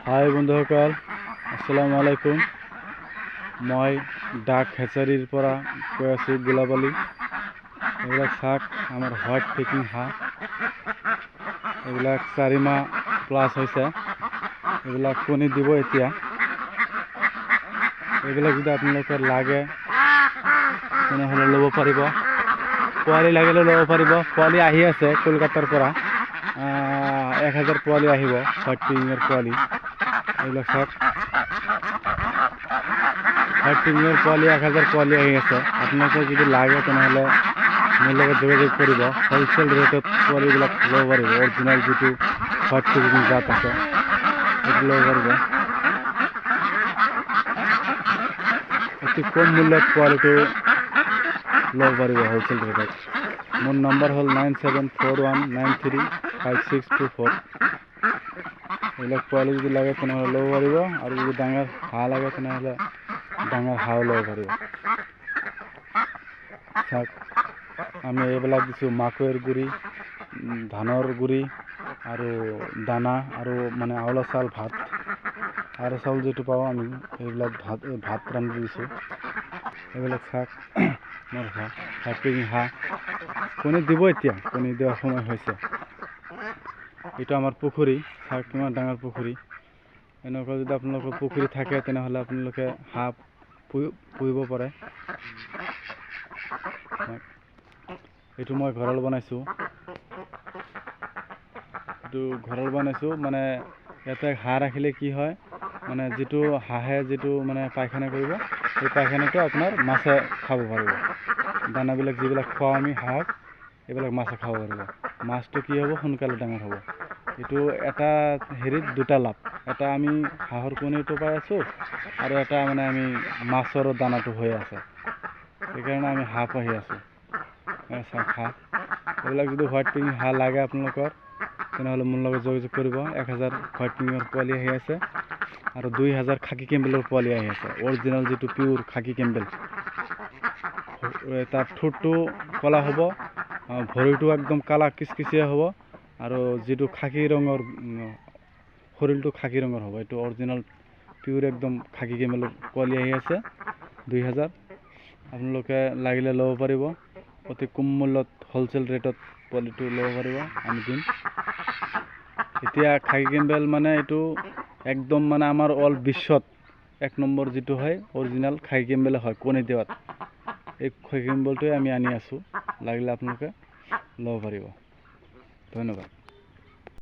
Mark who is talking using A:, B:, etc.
A: হাই বন্ধুসকল, আসসালামু আলাইকুম। মই ডাক হেচাৰীৰ পৰা কৈ আছোঁ গোলাবালি। এইবিলাক চাওক, আমাৰ হোৱাইট পেকিং হাঁহ। এইবিলাক 4 মাহ প্লাছ হৈছে। এইবিলাক কণী দিব এতিয়া। এইবিলাক যদি আপোনালোকৰ লাগে তেনেহ'লে ল'ব পাৰিব। পোৱালি লাগিলে ল'ব পাৰিব। পোৱালি আহি আছে কলকাতাৰ পৰা। 1000 পোৱালি আহিব, হোৱাইট পেকিঙৰ পোৱালি। এইবিলাক চাওক, হোৱাইট পেকিঙৰ পোৱালি 1000 পোৱালি আহি আছে। আপোনালোকৰ যদি লাগে তেনেহ'লে মোৰ লগত যোগাযোগ কৰিব। হ'লচেল ৰেটত পোৱালিবিলাক ল'ব পাৰিব। অৰিজিনেল যিটো হোৱাইট পেকিং জাত আছে সেইটো ল'ব পাৰিব। অতি কম মূল্যত পোৱালিটো ল'ব পাৰিব হ'লচেল ৰেটত। মোৰ নম্বৰ হ'ল 9741935624। এইবিলাক পোৱালি যদি লাগে তেনেহ'লে ল'ব পাৰিব, আৰু যদি ডাঙৰ হাঁহ লাগে তেনেহ'লে ডাঙৰ হাঁহও ল'ব পাৰিব। চাওক, আমি এইবিলাক দিছোঁ মাকৈৰ গুড়ি, ধানৰ গুড়ি আৰু দানা, আৰু মানে আউলা চাউল, ভাত আৰু চাউল যিটো পাওঁ আমি এইবিলাক ভাত ৰান্ধি দিছোঁ। এইবিলাক চাওক, মোৰ হাঁহ, হোৱাইট পেকিং হাঁহ। কণী দিব এতিয়া, কণী দিয়াৰ সময় হৈছে। এইটো আমাৰ পুখুৰী। চাওক কিমান ডাঙৰ পুখুৰী। এনেকুৱা যদি আপোনালোকৰ পুখুৰী থাকে তেনেহ'লে আপোনালোকে হাঁহ পুহিব পাৰে। এইটো মই ঘৰৰ বনাইছোঁ। মানে ইয়াতে হাঁহ ৰাখিলে কি হয়, মানে যিটো হাঁহে যিটো মানে পায়খানা কৰিব, সেই পায়খানাটো আপোনাৰ মাছে খাব পাৰিব। দানাবিলাক যিবিলাক খুৱাওঁ আমি হাঁহক, এইবিলাক মাছে খাব পাৰিব। মাছটো কি হ'ব, সোনকালে ডাঙৰ হ'ব। এইটো এটা হেৰিত দুটা লাভ। এটা আমি হাঁহৰ কণীটো পাই আছোঁ, আৰু এটা মানে আমি মাছৰো দানাটো হৈ আছে। সেইকাৰণে আমি হাঁহ পুহি আছোঁ। চাওক হাঁহ, এইবিলাক যদি হোৱাইট পেকিং হাঁহ লাগে আপোনালোকৰ তেনেহ'লে মোৰ লগত যোগাযোগ কৰিব। 1000 হোৱাইট পেকিঙৰ পোৱালি আহি আছে, আৰু 2000 খাকী কেম্বেলৰ পোৱালি আহি আছে। অৰিজিনেল যিটো পিয়'ৰ খাকী কেম্বেল, তাৰ ঠোঁটটো ক'লা হ'ব, ভৰিটো একদম কালা কিচকিচিয়া হ'ব, আৰু যিটো খাকী ৰঙৰ শৰীৰটো খাকী ৰঙৰ হ'ব। এইটো অৰিজিনেল পিয়'ৰ একদম খাকী কেম্বেলৰ পোৱালি আহি আছে। 2000 আপোনালোকে লাগিলে ল'ব পাৰিব। অতি কম মূল্যত হ'লচেল ৰেটত পোৱালিটো ল'ব পাৰিব, আমি দিম। এতিয়া খাকী কেম্বেল মানে এইটো একদম মানে আমাৰ অল বিশ্বত 1 নম্বৰ যিটো হয় অৰিজিনেল খাকী কেম্বেল হয় কণী দিয়াত। এই খাকী কেম্বেলটোৱে আমি আনি আছোঁ, লাগিলে আপোনালোকে ল'ব পাৰিব। ধন্যবাদ।